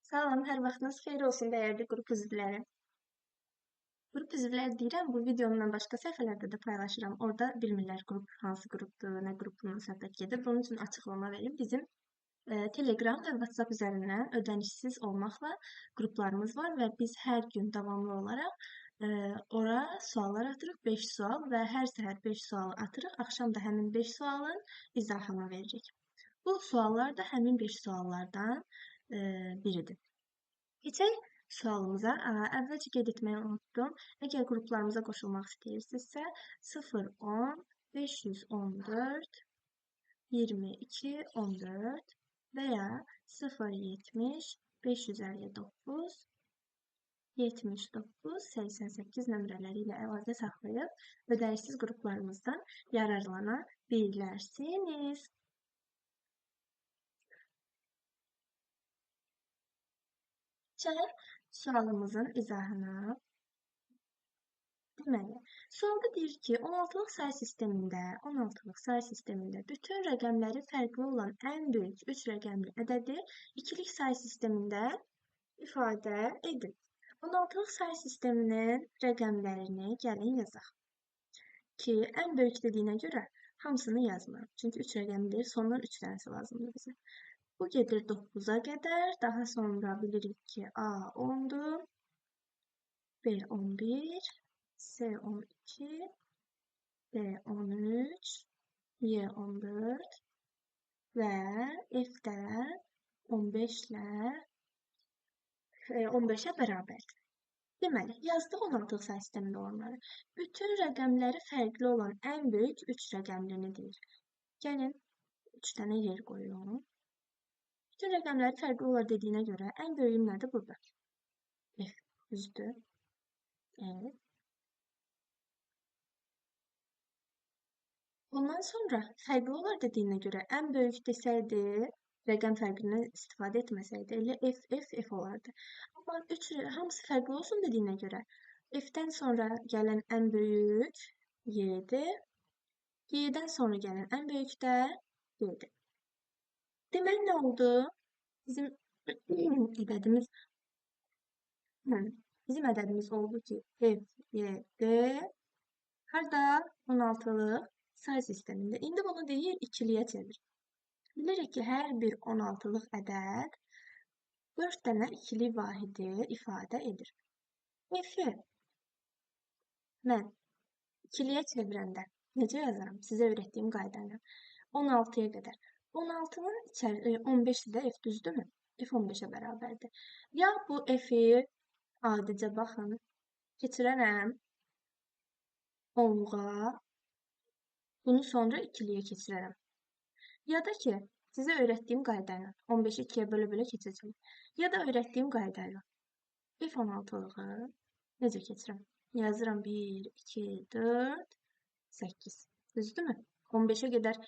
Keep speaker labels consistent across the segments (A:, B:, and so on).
A: Salam, hər vaxtınız xeyir olsun dəyərli qrup üzvləri. Qrup üzvləri deyirəm, bu videomdan başqa səhifələrdə də paylaşıram. Orada bilmirlər qrup hansı qrupdur, nə qrupundan söhbət gedir. Bunun üçün açıqlama verim. Bizim Telegram və WhatsApp üzərindən ödənişsiz olmaqla qruplarımız var və biz hər gün davamlı olaraq ora suallar atırıq, 5 sual və hər səhər 5 sual atırıq. Axşam da həmin 5 sualın izahını veririk. Bu suallar da həmin 5 suallardan biridir. Keçək sualımıza. Əvvəlcə qeyd etməyi unutdum. Əgər qruplarımıza qoşulmaq istəyirsinizsə 010 514 22 14 və ya 070 559 79 88 nömrələri ilə əlaqə saxlayıb ödənişsiz qruplarımızdan yararlana bilərsiniz. Gəlin sualımızın izahına. Deməli, sualda deyir ki, 16-lıq sayı sistemində bütün rəqəmləri fərqli olan ən böyük 3 rəqəmli ədədi ikilik sayı sistemində ifadə edin. 16-lıq sayı sisteminin rəqəmlərini gəlin yazaq. Ki, ən böyük dediyinə görə hamısını yazmıram. Çünki 3 rəqəmlidir, sondan 3 dənəsi lazımdır bizə. Bu gedir 9-a qədər, daha sonra bilirik ki, A 10-dur, B 11, C 12, D 13, Y 14 və F də 15 ilə 15-ə bərabərdir. Deməli, yazdıq 16-lıq sayı sistemində olanları. Bütün rəqəmləri fərqli olan ən böyük 3 rəqəmlini deyir. Gəlin, 3 dənə yer qoyuyorum. Bütün rəqəmləri fərqli olar dediyinə görə ən böyüyüm nədir burada? F, düzdür. Evet. Ondan sonra fərqli olar dediyinə görə ən böyük desəydi, rəqəm fərqindən istifadə etməsəydi, elə F olardı. Amma hamısı fərqli olsun dediyinə görə F-dən sonra gələn ən böyük Y-dir. Y-dən sonra gələn ən böyük də D-dir. Deməli, nə oldu? Bizim ədədimiz oldu ki, F, Y, D harda 16-lıq sayı sistemində. İndi bunu deyir, ikiliyə çevir. Bilirik ki, hər bir 16-lıq ədəd 4 dənə ikili vahidi ifadə edir. F-i mən ikiliyə çevirəndə necə yazaram? Sizə öyrətdiyim qayda ilə. 16-ya qədər. 16-nın 15-i də F düzdürmü? F 15-ə bərabərdir. Ya bu F-i adicə baxın, keçirərəm 10-ğa, bunu sonra ikiliyə keçirərəm. Ya da ki, sizə öyrətdiyim qayda ilə 15-i 2-yə bölə-bölə keçəcəm. Ya da öyrətdiyim qayda ilə F16-lığı necə keçirəm? Yazıram 1, 2, 4, 8. Düzdürmü? 15-ə qədər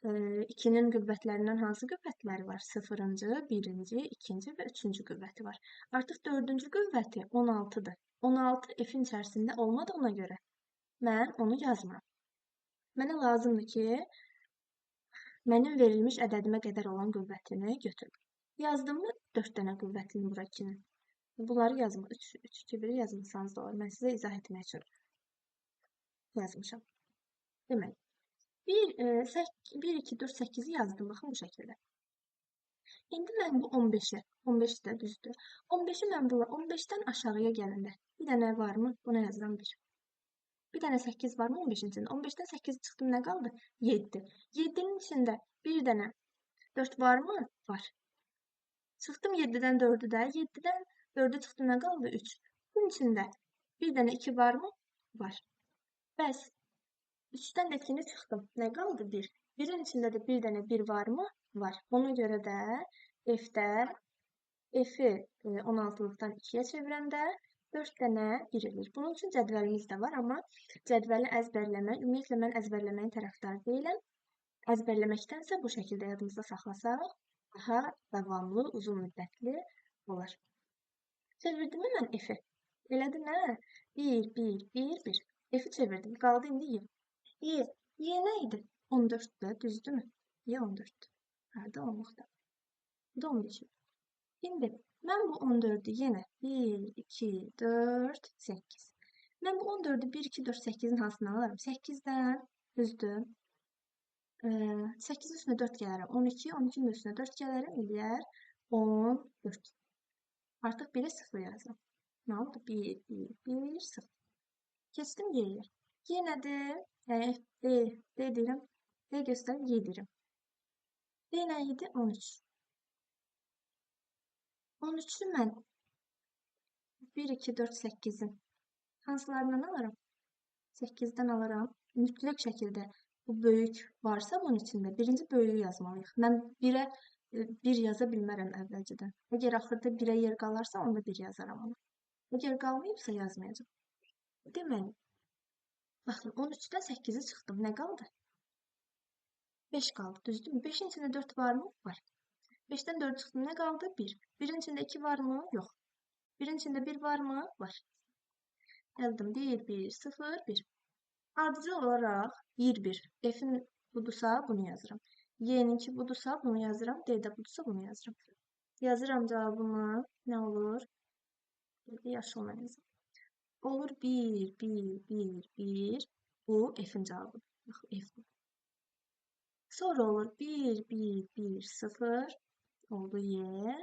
A: 2-nin qüvvətlərindən hansı qüvvətləri var? 0-cı, 1-ci, 2-ci və 3-cü qüvvəti var. Artıq 4-cü qüvvəti 16-dır. 16 F-in içərisində olmadığına görə mən onu yazmıram. Mənə lazımdır ki, mənim verilmiş ədədimə qədər olan qüvvətini götürüm. Yazdımmı 4 dənə qüvvətini bura 2-nin? Bunları yazma. 3, 2, 1 yazmasanız da olur. Mən sizə izah etmək üçün yazmışam. Demək, 1, 2, 4, 8-i yazdım. Baxın bu şəkildə. İndi mən bu 15-i, 15 də düzdür. 15-i mən 15-dən aşağıya gələndə bir dənə varmı? Buna yazıram 1. Bir dənə 8 varmı 15-in içində? 15-dən 8 çıxdım, nə qaldı? 7. 7-nin içində bir dənə 4 varmı? Var. Çıxdım 7-dən 4-ü də. 7-dən 4-ü çıxdım, nə qaldı? 3. Bunun içində bir dənə 2 varmı? Var. Bəs 3-dən də 2-ni çıxdım. Nə qaldı? 1. 1-in içində də bir dənə 1 varmı? Var. Ona görə də F-də F-i 16-lıqdan 2-yə çevirəndə 4 dənə 1 edir. Bunun üçün cədvəlimiz də var, amma cədvəli əzbərləmək, ümumiyyətlə mən əzbərləməyin tərəfdar deyiləm. Əzbərləməkdənsə bu şəkildə yadımızda saxlasaq, daha davamlı, uzun müddətli olar. Çevirdim mən F-i. Elədi nə? 1, 1, 1, 1. F-i çevirdim. Qaldı indi Y. Y. Y nə idi? 14-də, düzdürmü? Y 14-dür. Harada 10-luqda. Bu da 15-dir. İndi Mən bu 14'ü yenə 1, 2, 4, 8. Mən bu 14'ü 1, 2, 4, 8'in hansından alarım? 8'dən düzdür. 8'in üstünə 4 gələrəm. 12, 12'nin üstünə 4 gələrəm. Eləyər 14. Artıq 1'ə 0 yazdım. Nə oldu? 1, 1, 1, 0. Keçdim Y'yə. Y nədir? D, D deyirəm. D göstərir, Y deyirəm. D nə idi? 13. 13'ü mən 1, 2, 4, 8'in hansılarından alırım? 8'den alırım. Mütləq şəkildə bu böyük varsa bunun içində birinci böyüyü yazmalıyıq. Mən 1'ə 1 yaza bilmərəm əvvəlcədən. Əgər axırda 1'ə yer qalarsa, onda 1 yazaram onu. Əgər qalmayıbsa yazmayacağım. Deməli, baxın 13'dən 8'i çıxdım. Nə qaldı? 5 qaldı, düzdürmü? 5'in içində 4 varmı? Var. 5'ten 4 çıxdım. Nə qaldı? 1. 1'in içində 2 varmı? Yox. 1'in içində 1 varmı? Var. Yazdım. 1, 1, 0, 1. Ardıcıl olaraq 1, F'in budursa bunu yazıram. Y'ninki budursa bunu yazıram. D'də budursa bunu yazıram. Yazıram cavabımı. Nə olur? Yaşılla yazım. Olur 1, 1, 1, 1. Bu F'in cavabı. F. Sonra olur 1, 1, 1, 0. Oldu Y.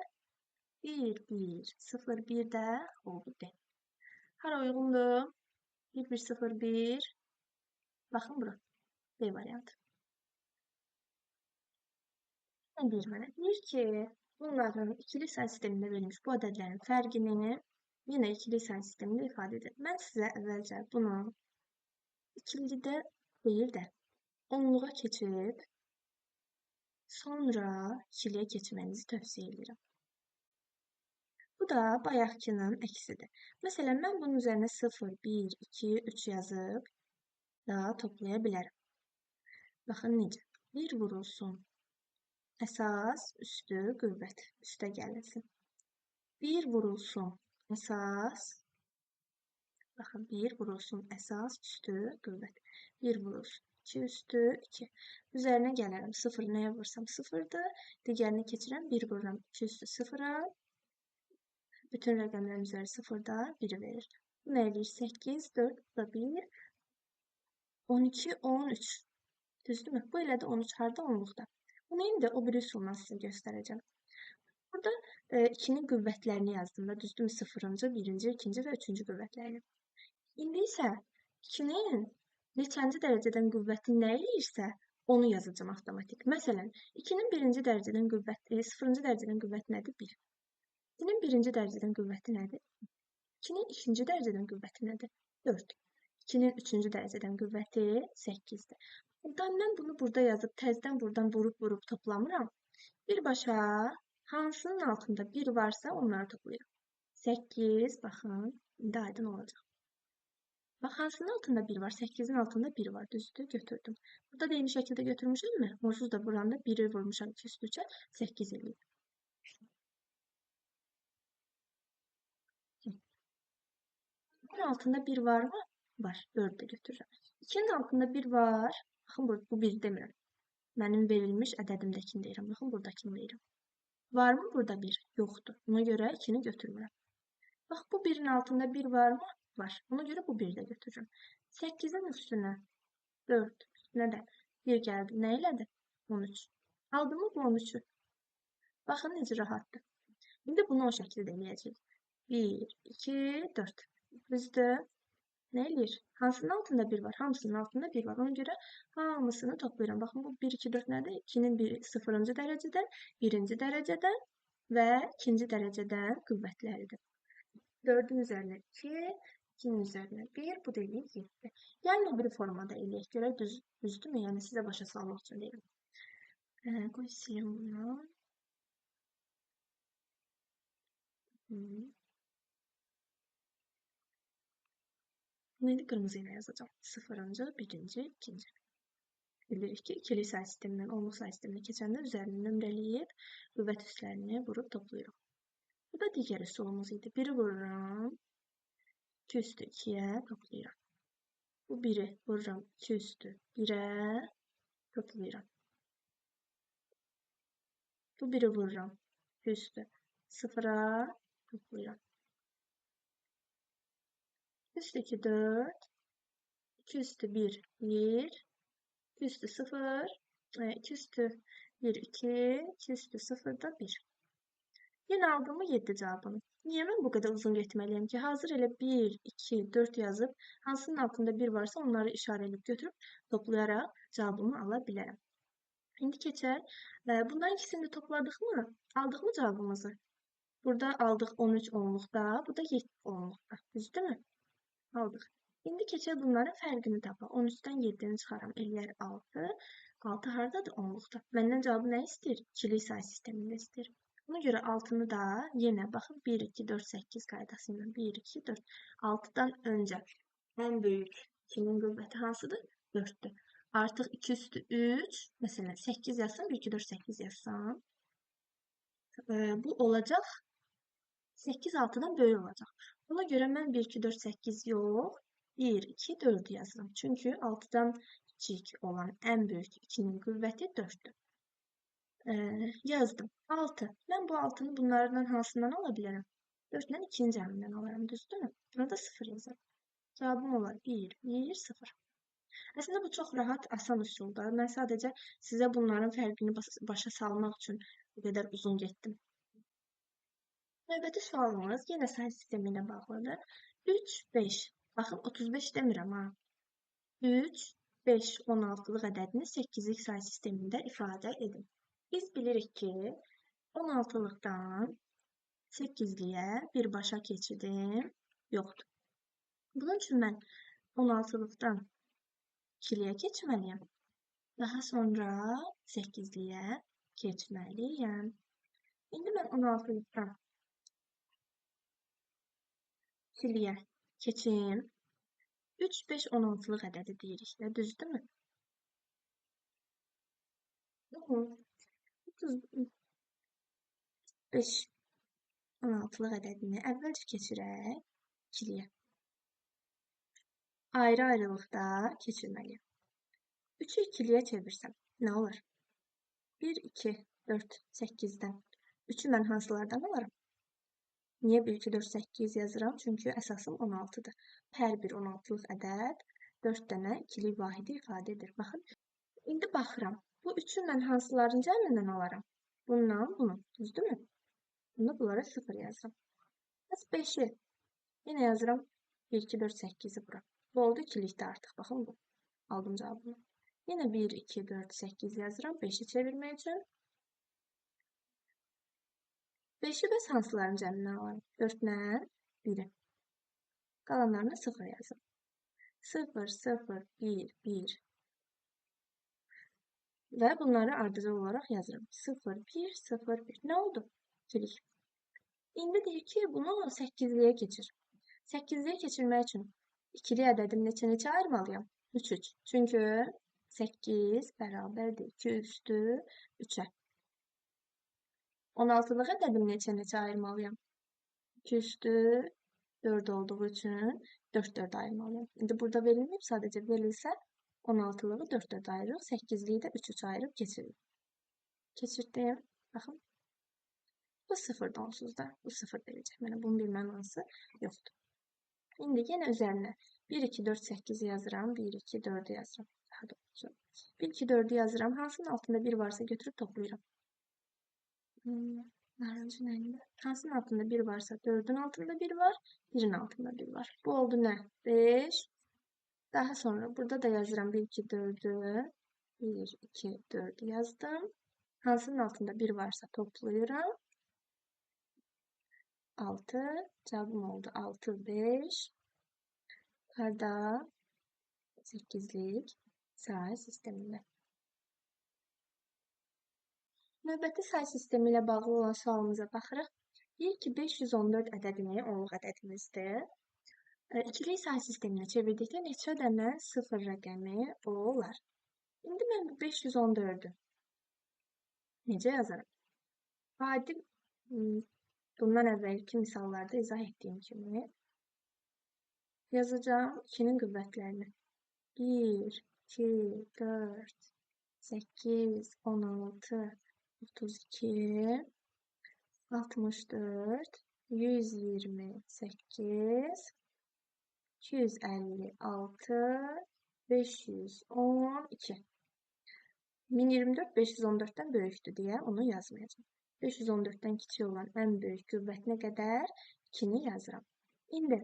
A: 1, 1, 0, 1 də oldu D. Hara uyğundur? 1, 1, 0, 1. Baxın bura. D variantı. Ne deyir mənə? Deyir ki, bunların ikili say sistemində verilmiş bu ədədlərin fərqini yenə ikili say sistemində ifadə edir. Mən sizə əvvəlcə bunu ikilidə deyil də onluğa keçib sonra ikiliyə keçmənizi tövsiyə edirəm. Bu da bayaqkının əksidir. Məsələn, mən bunun üzərinə 0, 1, 2, 3 yazıb da toplaya bilərəm. Baxın necə? 1 vurulsun. Əsas üstü qüvvət üstə gəlinsin. 1 vurulsun əsas. Baxın 1 vurulsun əsas üstü qüvvət. 1 vurulsun 2 üstü 2. Üzərinə gələrəm. 0 nəyə vursam 0'dır. Digərini keçirəm. 1 vururam 2 üstü 0'a. Bütün rəqəmlərin üzəri 0'da 1'i verir. Bu nə edir? 8, 4, bu da 1. 12, 13. Düzdürmü? Bu ilə də 13 harda? Onluqda. Bunu indi o biri üsulla sizə göstərəcəm. Burada 2'nin qüvvətlərini yazdım da, düzdürmü? 0-cı, 1-ci, 2-ci və 3-cü qüvvətlərini. İndi isə 2'nin neçənci dərəcədən qüvvəti nə eləyirsə, onu yazacağım avtomatik. Məsələn, 2'nin 1-ci dərəcədən qüvvəti, 0-cı dərəcədən qüvvəti nədir? 1. 2'nin 1-ci dərəcədən qüvvəti nədir? 2'nin 2-ci dərəcədən qüvvəti nədir? 4. 2'nin 3-cü dərəcədən qüvvəti 8'dir. Buradan mən bunu burada yazıb təzədən buradan vurub toplamıram. Birbaşa hansının altında 1 varsa onları toplayıram. 8, baxın, indi aydın olacaq. Bax, hansının altında 1 var? 8'in altında 1 var, düzdür, götürdüm. Burada da eyni şəkildə götürmüşəm mi? Onsuz da buranda 1'i vurmuşam 2 üstü 3'ə, 8 eləyir. Bunun altında 1 var mı? Var, 4'ü də götürürəm. 2'nin altında 1 var. Baxın, bu 1 demirəm. Mənim verilmiş ədədimdəkini deyirəm. Baxın, buradakini deyirəm. Var mı burada 1? Yoxdur. Buna görə 2'ni götürmürəm. Bax, bu 1'in altında 1 var mı? Var. Buna görə bu 1'i də götürürəm. 8'in üstünə 4, üstünə də 1 gəldi. Nə elədi? 13. Aldım mı bu 13'ü? Baxın necə rahatdır. İndi bunu o şəkildə eləyəcəyik. 1, 2, 4. Düzdür. Nə eləyir? Hansının altında 1 var? Hamısının altında 1 var. Ona görə hamısını toplayıram. Baxın, bu 1, 2, 4 nədir? 2'nin 0-cı dərəcədən, 1-ci dərəcədən və 2-ci dərəcədən qüvvətləridir. 4'ün üzərinə 2, 2'nin üzərinə 1, bu da eləyir 7. Yəni o biri formada eləyək. Görək düzdürmü? Yəni sizə başa salmaq üçün deyirəm. Qoy siləm bunu. Bunu qırmızı ilə yazacağım. 0-cı, 1-ci, 2-ci. Bilirik ki, ikili say sistemindən onluq say sisteminə keçəndə üzərini nömrələyib qüvvət üslərini vurub toplayırıq. Bu da digər üsulumuz idi. 1'i vururam, 2 üstü 2'yə toplayıram. Bu 1'i vururam 2 üstü 1'ə toplayıram. Bu 1'i vururam 2 üstü sıfıra toplayıram. Üstü 2, 4, 2 üstü 1, 1, 2 üstü 0, 2 üstü 1, 2, 2 üstü 0 da 1. Yine aldığımı 7 cevabını. Niye ben bu kadar uzun getməliyəm ki? Hazır elə 1, 2, 4 yazıb, hansının altında 1 varsa onları işarələyib götürüb toplayaraq cevabımı ala bilərəm. İndi keçək. Bunların ikisini de topladık mı? Aldık mı cevabımızı? Burada aldıq 13 onluqda, bu da 7 onluqda. Düzdür mü? Aldıq. İndi keçək bunların fərqini tapa. 13-dən 7-ni çıxaram. Eləyər 6. 6 hardadır? Onluqda. Məndən cavabı nə istəyir? İkili say sistemində istəyir. Buna görə 6-nı da yenə baxın 1, 2, 4, 8 qaydası ilə 1, 2, 4. 6-dan öncə ən böyük 2-nin qüvvəti hansıdır? 4-dür. Artıq 2 üstü 3, məsələn 8 yazsam, 1, 2, 4, 8 yazsam, bu olacaq 8 6-dan böyük olacaq. Buna görə mən 1, 2, 4, 8 yox, 1, 2, 4 yazıram. Çünki 6-dan kiçik olan ən böyük 2-nin qüvvəti 4-dür. Yazdım. 6. Mən bu 6-nı bunlardan hansından ala bilərəm? 4-dən 2-ci cəmindən alaram, düzdürmü? Buna da 0 yazarım. Cavabım olar 1, 1, 0. Əslində bu çox rahat, asan üsuldur. Mən sadəcə sizə bunların fərqini başa salmaq üçün bu qədər uzun getdim. Növbəti sualımız yenə say sistemi ilə bağlıdır. 3, 5. Baxın, 35 demirəm ha. 3, 5, 16-lıq ədədini 8-lik say sistemində ifadə edin. Biz bilirik ki, 16-lıqdan 8-liyə birbaşa keçidim yoxdur. Bunun üçün mən 16-lıqdan 2-liyə keçməliyəm. Daha sonra 8-liyə keçməliyəm. İndi mən 16-lıqdan 2-liyə keçim. 3, 5, 16-lıq ədədi deyirik də, düzdürmü? 5, 16-lıq ədədini əvvəlcə keçirək 2-liyə. Ayrı-ayrılıqda keçirməliyəm. 3-ü 2-liyə çevirsəm, nə olur? 1, 2, 4, 8-dən. 3-ü mən hansılardan alaram? Niyə 1, 2, 4, 8 yazıram? Çünki əsasım 16-dır. Hər bir 16-lıq ədəd 4 dənə ikili vahidi ifadə edir. Baxın, indi baxıram. Bu 3-ü mən hansıların cəmindən alaram? Bundan, bunu. Düzdürmü? Bunda bunlara 0 yazıram. Bəs 5-i yenə yazıram. 1, 2, 4, 8-i bura. Bu oldu ikilikdə artıq. Baxın bu. Aldım cavabını. Yenə 1, 2, 4, 8 yazıram. 5-i çevirmək üçün. 5-i bəs hansıların cəmindən alarım? 4-lə 1-i. Qalanlarına 0 yazın. 0, 0, 1, 1. Və bunları ardıcıl olaraq yazıram. 0, 1, 0, 1. Nə oldu? İkilik. İndi deyir ki, bunu 8-liyə keçir. 8-liyə keçirmək üçün ikili ədədin neçə ayırmalıyam? 3, 3. Çünki 8 bərabərdir 2 üstü 3-ə. 16-lıq ədədin neçə ayırmalıyam? 2 üstü 4 olduğu üçün 4, 4 ayırmalıyam. İndi burada verilməyib, sadəcə verilsə 16-lığı 4, 4 ayırırıq, 8-liyi də 3, 3 ayırıb keçiririk. Keçirdim. Baxın. Bu 0 onsuzda. Bu 0 verəcək. Mənə bunun bir mənası yoxdur. İndi yenə üzərinə 1, 2, 4, 8 yazıram. 1, 2, 4 yazıram. Daha doğrusu. 1, 2, 4 yazıram. Hansının altında 1 varsa götürüb toplayıram. Narıncı neydi? Hansının altında 1 varsa 4'ün altında 1 var. 1'in altında 1 var. Bu oldu nə? 5. Daha sonra burada da yazıram 1, 2, 4'ü. 1, 2, 4 yazdım. Hansının altında 1 varsa toplayıram. 6. Cevabım oldu 6, 5. Yukarıda 8'lik say sisteminde. Növbəti say sistemi ilə bağlı olan sualımıza baxırıq. Deyir ki, 514 ədədini onluq ədədimizdir. İkili say sisteminə çevirdikdə neçə dənə 0 rəqəmi olar? İndi mən bu 514'ü necə yazarım? Adi bundan əvvəlki misallarda izah etdiyim kimi yazacağım 2'nin qüvvətlərini. 1, 2, 4, 8, 16, 32, 64, 128, 256, 512. 1024 514'ten böyükdür deyə onu yazmayacağım. 514'ten kiçik olan ən böyük qüvvət nə qədər? 2-ni yazıram. İndi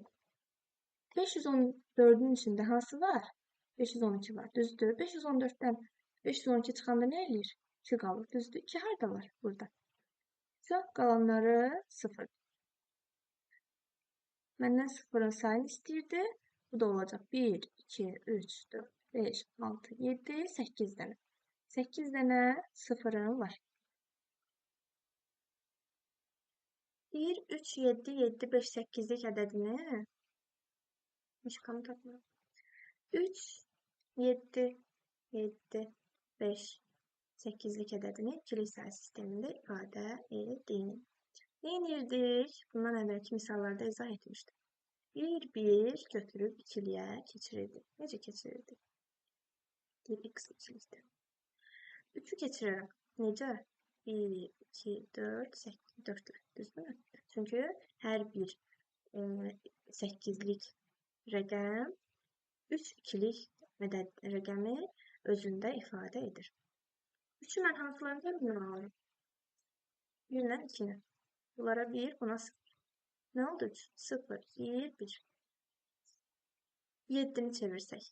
A: 514'ün içində hansı var? 512 var, düzdür. 514'ten 512 çıxanda nə eləyir? 2 qalır, düzdür. 2 harda var? Burada. Qalanları 0. Məndən 0'ın sayını istəyirdi. Bu da olacaq 1, 2, 3, 4, 5, 6, 7, 8 dənə. 8 dənə 0'ım var. 1, 3, 7, 7, 5, 8'lik ədədini mişkamı tapmıram. 3, 7, 7, 5, 8'lik ədədini ikilik sayı sistemində ifadə edin. Ne edirdik? Bundan əvvəlki misallarda izah etmişdim. 1, 1 götürüb ikiliyə keçirirdik. Necə keçirirdik? 1x ikilikdə. 3'ü keçirərəm. Necə? 1, 2, 4, 8, 4. Düzdür? Çünki hər bir 8'lik rəqəm 3 ikilik rəqəmi özündə ifadə edir. 3'ü mən hansılarını bilmirəm. 1 ilə 2'ni. Bunlara 1, buna 0. Ne oldu? 3, 0, 1, 1. 7'ni çevirsək.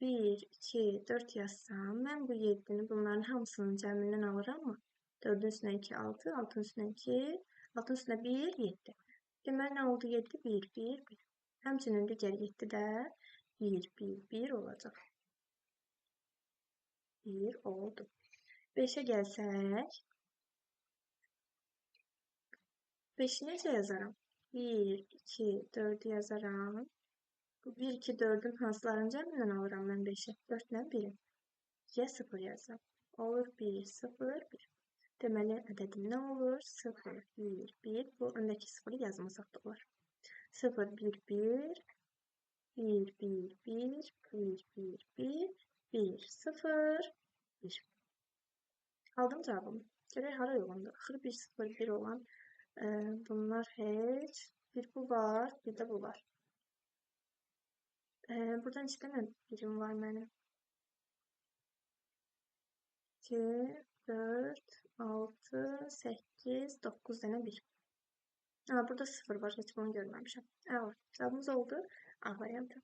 A: 1, 2, 4 yazsam, mən bu 7'ni bunların hamısının cəmindən alıram mı? 4'ün üstünə 2, 6, 6'ın üstünə 2, 6'ın üstünə 1, 7. Deməli, nə oldu? 7, 1, 1, 1. Həmçinin digər 7 də 1, 1, 1 olacaq. 1 oldu. 5'e gəlsək, 5'i necə yazaram? 1, 2, 4'ü yazaram. 1, 2, 4'ün hansıların cəmindən alıram mən 5'i? 4 ilə 1'i. 2'ye 0 yazsam. Olur 1, 0, 1. Deməli, ədədim nə olur? 0, 1, 1. Bu öndəki 0'ı yazmasaq da olur. 0, 1, 1, 1, 1, 1, 1, 1, 1, 1, 0, 1. Aldım cevabımı. Görək hara uyğundur. Axır 1, 0, 1 olan bunlar heç. Bir bu var, bir de bu var. Buradan istəməm birim var mənim. 2, 4, 6, 8, 9 dənə 1. Burada 0 var, heç bunu görməmişəm. Cevabımız oldu A variantı.